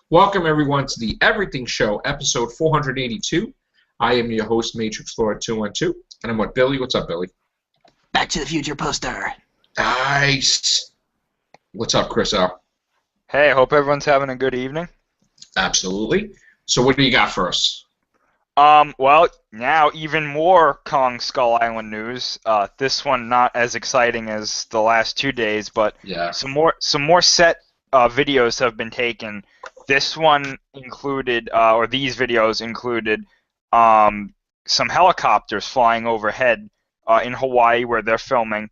Welcome, everyone, to the Everything Show, episode 482. I am your host, Matrix Lord 212, and I'm with Billy. What's up, Billy? Back to the Future poster. Nice. What's up, Chris L? Hey, I hope everyone's having a good evening. Absolutely. So what do you got for us? Well, now even more Kong Skull Island news. This one not as exciting as the last 2 days, but Yeah. some more set videos have been taken. This one included, or these videos included, some helicopters flying overhead in Hawaii where they're filming,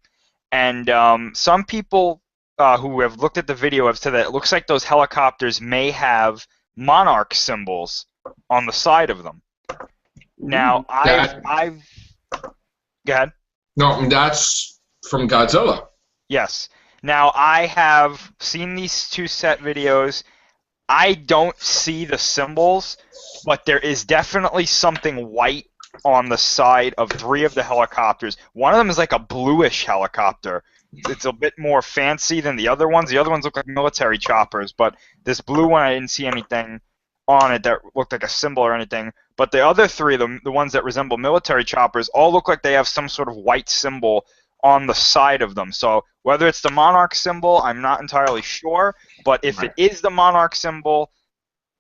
and some people who have looked at the video have said that it looks like those helicopters may have monarch symbols on the side of them. Now, I've go ahead. No, that's from Godzilla. Yes. Now, I have seen these two set videos. I don't see the symbols, but there is definitely something white on the side of 3 of the helicopters. One of them is like a bluish helicopter. It's a bit more fancy than the other ones. The other ones look like military choppers, but this blue one, I didn't see anything on it that looked like a symbol or anything. But the other 3, the ones that resemble military choppers, all look like they have some sort of white symbol on the side of them. So whether it's the monarch symbol, I'm not entirely sure. But if it is the monarch symbol,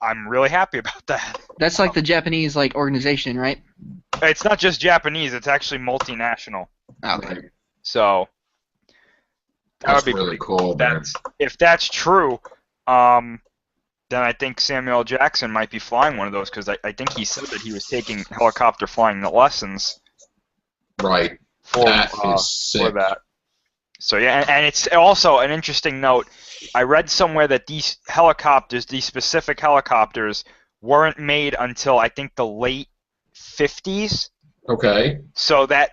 I'm really happy about that. That's like the Japanese organization, right? It's not just Japanese; it's actually multinational. Okay. So that That's would be really pretty cool, man. If that's true, then I think Samuel L. Jackson might be flying one of those because I think he said that he was taking helicopter flying lessons. Right. That is sick. For that. So yeah, and it's also an interesting note. I read somewhere that these helicopters, these specific helicopters, weren't made until I think the late 50s. Okay. So that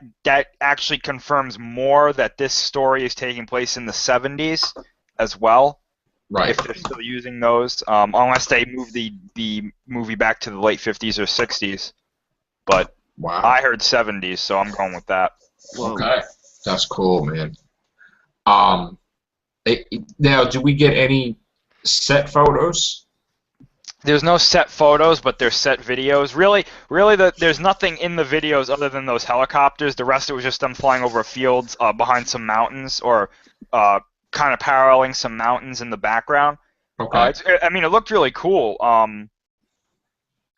actually confirms more that this story is taking place in the 70s as well. Right. If they're still using those, unless they move the movie back to the late 50s or 60s. But Wow. I heard 70s, so I'm going with that. Whoa. Okay. That's cool, man. Now, do we get any set photos? There's no set photos, but there's set videos. Really, there's nothing in the videos other than those helicopters. The rest of it was just them flying over fields behind some mountains or kind of paralleling some mountains in the background. Okay. It looked really cool. I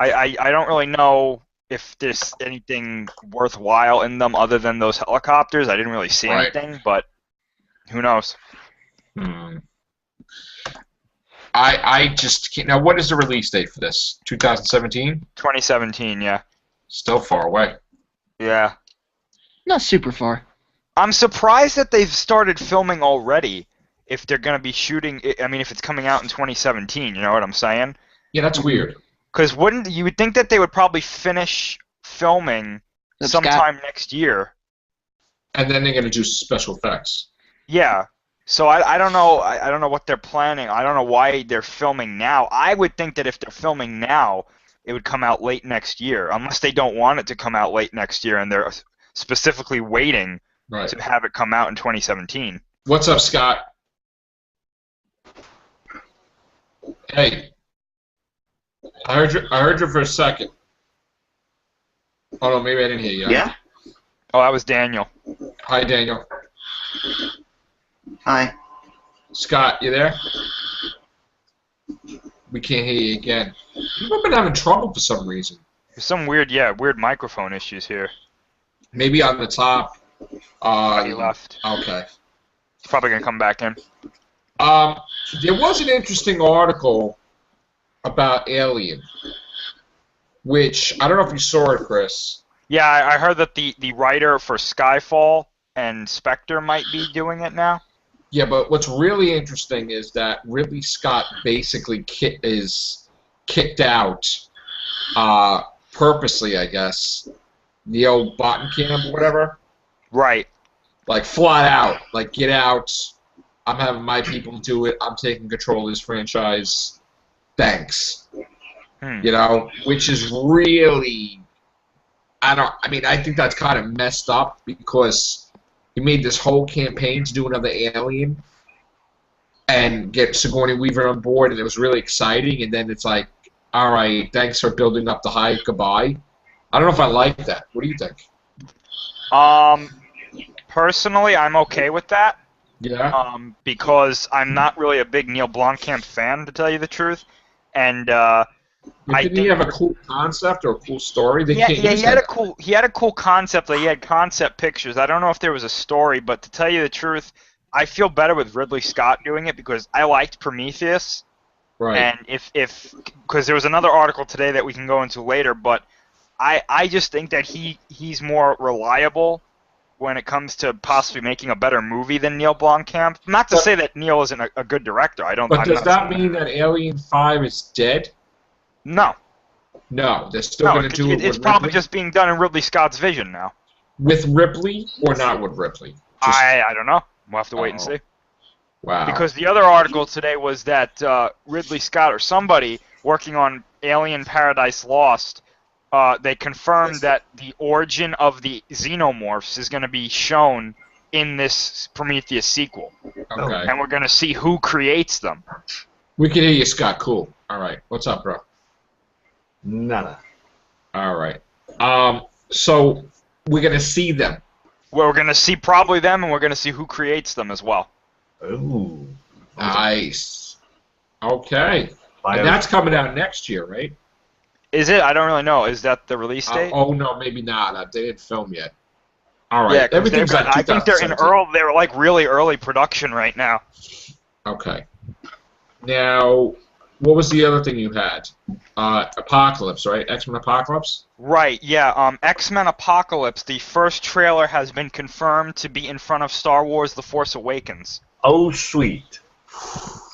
don't really know if there's anything worthwhile in them other than those helicopters. I didn't really see anything, but who knows? I just can't. Now, what is the release date for this? 2017? 2017, yeah. Still far away. Yeah. Not super far. I'm surprised that they've started filming already if they're going to be shooting. If it's coming out in 2017, you know what I'm saying? Yeah, that's weird. Because you would think that they would probably finish filming sometime next year. And then they're going to do special effects. Yeah. So I don't know. I don't know what they're planning. I don't know why they're filming now. I would think that if they're filming now, it would come out late next year, unless they don't want it to come out late next year and they're specifically waiting to have it come out in 2017. What's up, Scott? Hey. I heard you for a second. Oh, no, maybe I didn't hear you. Yeah? Oh, that was Daniel. Hi, Daniel. Hi. Scott, you there? We can't hear you again. People have been having trouble for some reason. There's some weird microphone issues here. Maybe on the top. He left. Okay. He's probably going to come back in. There was an interesting article about Alien, which, I don't know if you saw it, Chris. Yeah, I heard that the writer for Skyfall and Spectre might be doing it now. Yeah, but what's really interesting is that Ridley Scott basically is kicked out purposely, I guess. Neil Bottenkamp or whatever. Right. Like, flat out. Like, get out. I'm having my people do it. I'm taking control of this franchise. Thanks. You know, which is really... I think that's kind of messed up because he made this whole campaign to do another Alien, and get Sigourney Weaver on board, and it was really exciting. And then it's like, all right, thanks for building up the hype. Goodbye. I don't know if I like that. What do you think? Personally, I'm okay with that. Yeah. Because I'm not really a big Neil Blomkamp fan, to tell you the truth, and Didn't he have a cool concept or a cool story? They yeah, can't yeah, use he had that. a cool concept. Like, he had concept pictures. I don't know if there was a story, but to tell you the truth, I feel better with Ridley Scott doing it because I liked Prometheus. Right. And because there was another article today that we can go into later, but I just think that he's more reliable when it comes to possibly making a better movie than Neil Blomkamp. Not to say that Neil isn't a good director. But does that mean that Alien 5 is dead? No. No, they're still going to do it It's with probably Ripley? just being done in Ridley Scott's vision now. With Ripley or not with Ripley? I don't know. We'll have to wait and see. Wow. Because the other article today was that Ridley Scott or somebody working on Alien Paradise Lost, they confirmed that the origin of the xenomorphs is going to be shown in this Prometheus sequel. Okay. And we're going to see who creates them. We can hear you, Scott. Cool. All right. What's up, bro? Nada. All right. So we're going to see them. We're going to see probably them, and we're going to see who creates them as well. Ooh. Nice. Okay. And that's coming out next year, right? Is it? I don't really know. Is that the release date? Oh, no, maybe not. They didn't film yet. All right. Yeah, 'cause Everything's they're- like I think they're in 2017. they're like really early production right now. Okay. Now, what was the other thing you had? Apocalypse, right? X-Men Apocalypse? Right, yeah. X-Men Apocalypse, the first trailer has been confirmed to be in front of Star Wars The Force Awakens. Oh, sweet.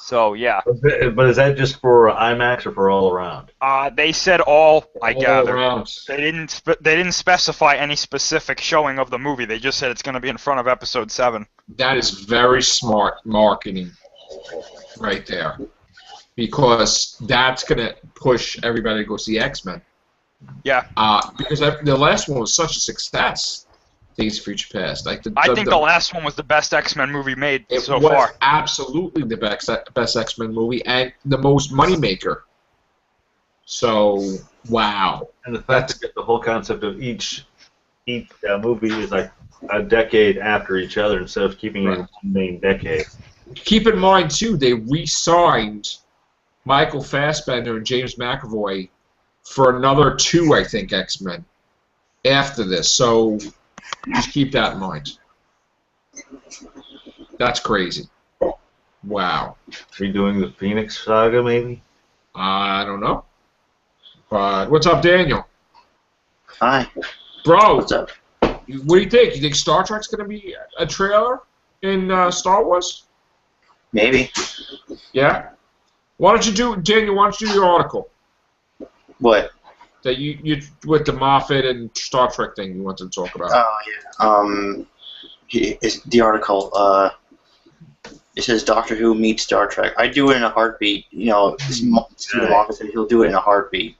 So, yeah. But is that just for IMAX or for all around? They said all, I All gather. around. They didn't specify any specific showing of the movie. They just said it's going to be in front of Episode 7. That is very smart marketing right there. Because that's going to push everybody to go see X-Men. Yeah. Because the last one was such a success. Days of Future Past. Like I think the last one was the best X-Men movie made so It was far. absolutely the best X-Men movie and the most moneymaker. So, wow. And the fact that the whole concept of each movie is like a decade after each other instead of keeping it in the main decade. Keep in mind, too, they re-signed Michael Fassbender and James McAvoy for another 2, I think, X-Men after this. So just keep that in mind. That's crazy. Wow. Redoing the Phoenix Saga, maybe? I don't know. But what's up, Daniel? Hi. Bro, What's up? what do you think? You think Star Trek's going to be a trailer in Star Wars? Maybe. Yeah? Why don't you do, Daniel, why don't you do your article? What? That you with the Moffat and Star Trek thing you wanted to talk about. Oh, yeah. The article, it says Doctor Who meets Star Trek. I'd do it in a heartbeat. You know, Stephen Moffat said he'll do it in a heartbeat.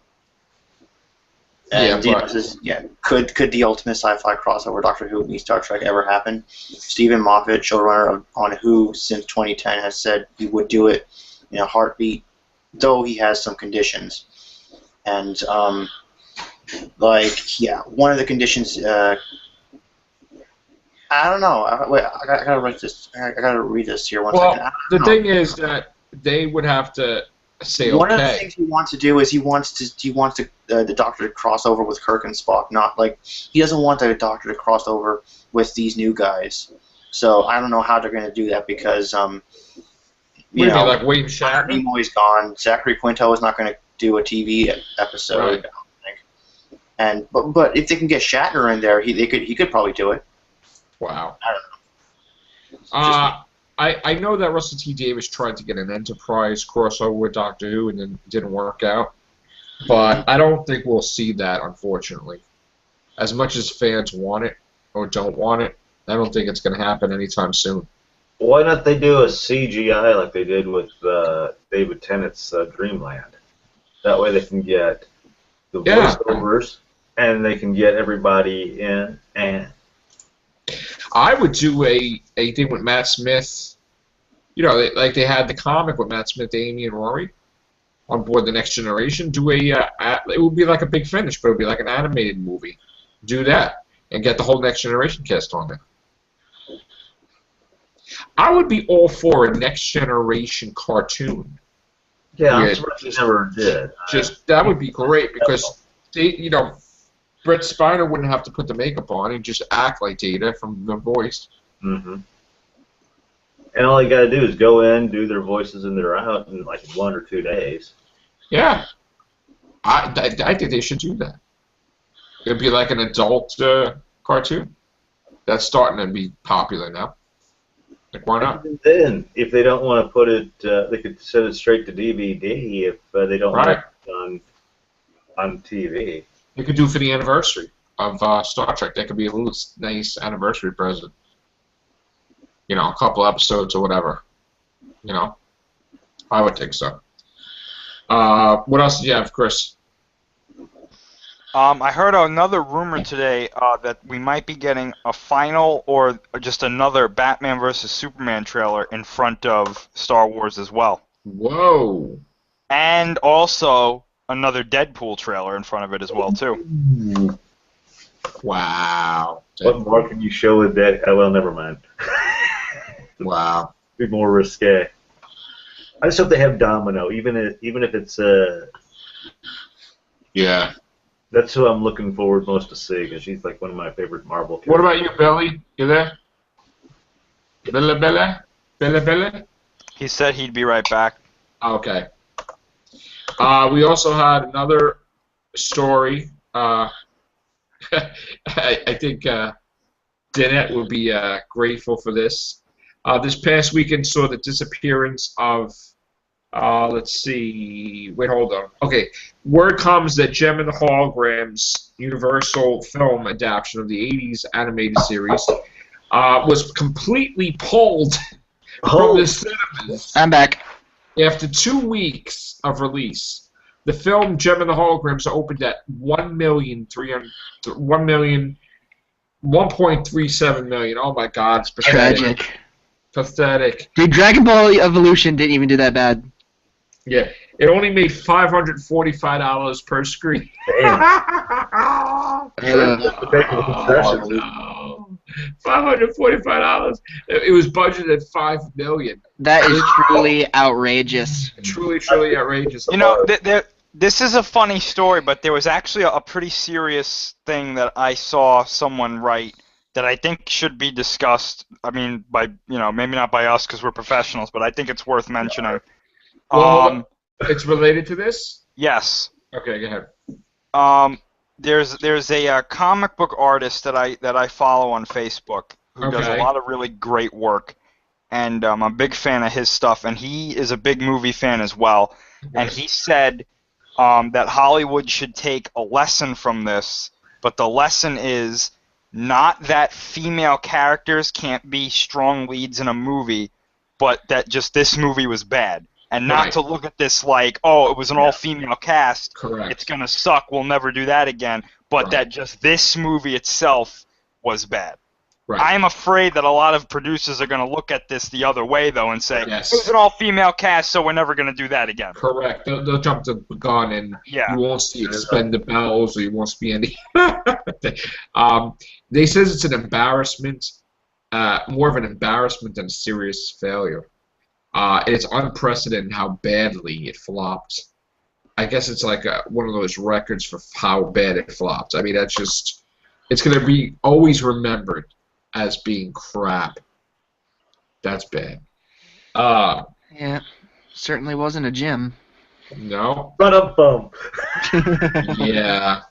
And, Yeah, it says, could the ultimate sci-fi crossover Doctor Who meets Star Trek ever happen? Stephen Moffat, showrunner on Who since 2010, has said he would do it in a heartbeat, though he has some conditions. And, one of the conditions, I don't know. Wait, I gotta write this. I gotta read this here one second. Well, the thing is that they would have to say One of the okay. things he wants to do is he wants the Doctor to cross over with Kirk and Spock. Not like he doesn't want the Doctor to cross over with these new guys. So I don't know how they're going to do that because you know, like William Shatner? Nimoy's gone. Zachary Quinto is not going to do a TV episode. Right. I don't think. And but if they can get Shatner in there, he could probably do it. Wow. I don't know. I know that Russell T Davies tried to get an Enterprise crossover with Doctor Who and then it didn't work out. But I don't think we'll see that, unfortunately. As much as fans want it or don't want it, I don't think it's going to happen anytime soon. Why not they do a CGI like they did with David Tennant's Dreamland? That way they can get the voiceovers and they can get everybody in. And I would do a thing with Matt Smith, you know, like they had the comic with Matt Smith, Amy, and Rory on board the Next Generation. Do it would be like a big finish, but it would be like an animated movie. Do that and get the whole Next Generation cast on there. I would be all for a Next Generation cartoon. Yeah, I'm surprised he never did. That would be great because Brett Spiner wouldn't have to put the makeup on and just act like Data from the voice. Mm-hmm. And all you got to do is go in, do their voices, and they're out in like 1 or 2 days. Yeah, I think they should do that. It'd be like an adult cartoon. That's starting to be popular now. Like, why not? And then, if they don't want to put it, they could send it straight to DVD if they don't want it on TV. You could do it for the anniversary of Star Trek. That could be a little nice anniversary present. You know, a couple episodes or whatever. You know, I would think so. What else did you have, Chris? I heard another rumor today that we might be getting a final or just another Batman vs. Superman trailer in front of Star Wars as well. Whoa. And also another Deadpool trailer in front of it as well, too. Wow. What more can you show with that? Oh, well, never mind. Wow. Be more risque. I just hope they have Domino, even if it's Yeah. That's who I'm looking forward most to see, because she's like one of my favorite Marvel characters. What about you, Billy? You there? Billy? He said he'd be right back. Okay. We also had another story. I think Danette would be grateful for this. This past weekend saw the disappearance of, let's see, wait, hold on. Okay, word comes that Gem and the Holograms Universal film adaptation of the 80s animated series was completely pulled from the cinemas. I'm back. After 2 weeks of release. The film Gem and the Holograms opened at 1.37 million. Oh my God, it's pathetic. Tragic. Pathetic. Dude, Dragon Ball Evolution didn't even do that bad. Yeah, it only made $545 per screen. $545. It was budgeted at $5 million. That is truly outrageous. Truly outrageous. You know, this is a funny story, but there was actually a pretty serious thing that I saw someone write that I think should be discussed. I mean, maybe not by us because we're professionals, but I think it's worth mentioning. Well, it's related to this? Yes. Okay, go ahead. There's a comic book artist that I follow on Facebook who does a lot of really great work, and I'm a big fan of his stuff. And he is a big movie fan as well. And he said that Hollywood should take a lesson from this, but the lesson is not that female characters can't be strong leads in a movie, but that just this movie was bad. And not to look at this like, oh, it was an all-female cast. Correct. It's going to suck. We'll never do that again. But that just this movie itself was bad. Right. I'm afraid that a lot of producers are going to look at this the other way, though, and say, it was an all-female cast, so we're never going to do that again. Correct. They'll jump the gun, and you won't see Expendables, or you won't see any. They says it's an embarrassment, more of an embarrassment than a serious failure. It's unprecedented how badly it flopped. I guess it's like one of those records for how bad it flopped. I mean, that's just, it's going to be always remembered as being crap. That's bad. Yeah, certainly wasn't a gym. No. Bum. Yeah.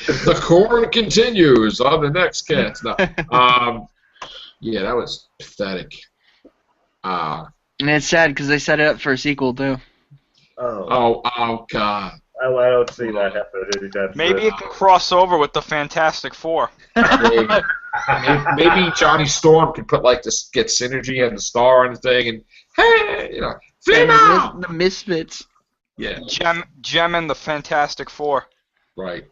The corn continues on the next cast. No. Yeah, that was pathetic. And it's sad because they set it up for a sequel too. Oh God. I don't see that happening anytime soon. Maybe it can cross over with the Fantastic Four. Maybe Johnny Storm could put like this, get Synergy and the star and the thing, and hey, female. The Misfits. Yeah. Gem and the Fantastic Four. Right.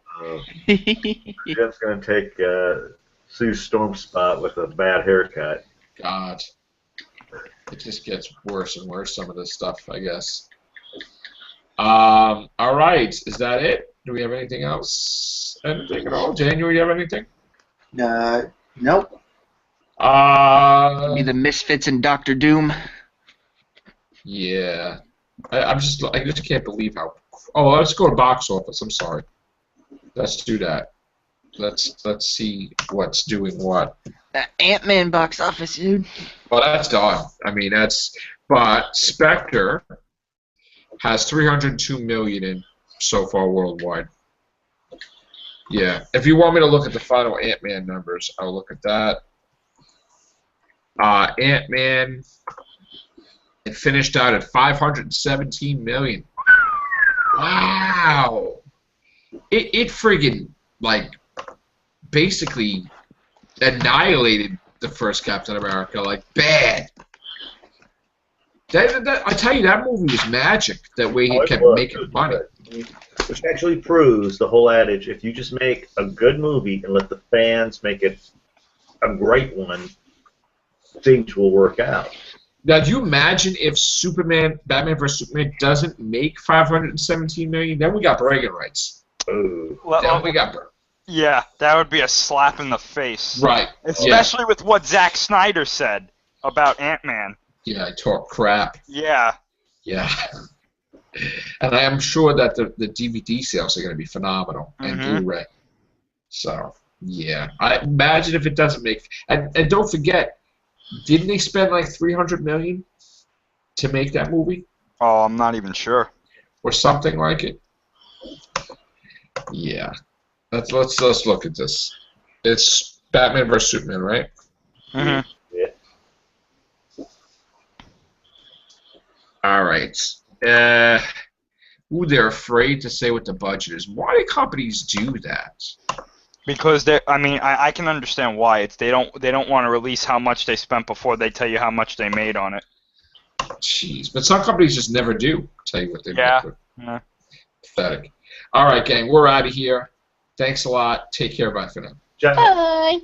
Jim's gonna take Sue Storm's spot with a bad haircut. God. It just gets worse and worse, some of this stuff, I guess. All right, is that it? Do we have anything else? Anything at all? January, you have anything? Nope. Be the Misfits and Doctor Doom. Yeah. I just can't believe how... Oh, let's go to box office. I'm sorry. Let's do that. Let's see what's doing what. That Ant-Man box office, dude. Well, that's done. I mean, that's... But Spectre has 302 million in so far worldwide. Yeah. If you want me to look at the final Ant-Man numbers, I'll look at that. Ant-Man, it finished out at 517 million. Wow. It friggin', like, basically annihilated the first Captain America, like, bad. I tell you, that movie was magic, that way he kept making money. Which actually proves the whole adage, if you just make a good movie and let the fans make it a great one, things will work out. Now, do you imagine if Batman vs. Superman doesn't make 517 million? Then we got bragging rights. Ooh. Then we got... Yeah, that would be a slap in the face. Right. Especially with what Zack Snyder said about Ant-Man. Yeah, I talk crap. Yeah. Yeah. And I am sure that the DVD sales are going to be phenomenal, and Blu-ray. So, yeah. I imagine if it doesn't make... And don't forget, didn't they spend like $300 million to make that movie? Oh, I'm not even sure. Or something like it? Yeah. Let's look at this. It's Batman vs. Superman, right? Mm-hmm. Yeah. All right. They're afraid to say what the budget is. Why do companies do that? Because I can understand why. It's they don't want to release how much they spent before they tell you how much they made on it. Jeez, but some companies just never do tell you what they made. Yeah. Pathetic. All right, gang, we're out of here. Thanks a lot. Take care. Bye for now. Bye.